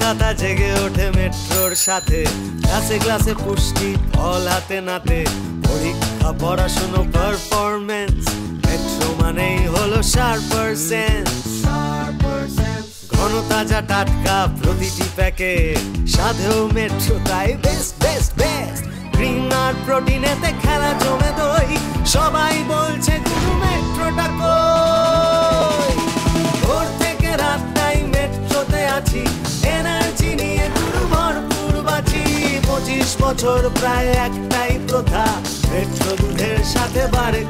কলকাতা জেগে ওঠে মেট্রোর সাথে, ক্লাসে ক্লাসে পুষ্টি ফল হাতে নাতে, পরীক্ষা পড়াশুনো পারফরমেন্স, মেট্রো মানেই হলো শার্পার সেন্স। ঘন তাজা টাটকা প্রতিটি প্যাকেট, সাধেও মেট্রো তাই বেস্ট বেস্ট বেস্ট। ক্রিম আর প্রোটিনেতে খেলা জমে দই, সবাই বলছে গুরু মেট্রোটা কই। ভোর থেকে রাতটাই মেট্রোতে আছি, এনার্জি নিয়ে গুরু ভরপুর বাঁচি। 25 বছর প্রায় একটাই প্রথা, মেট্রো দুধের সাথে বাড়ে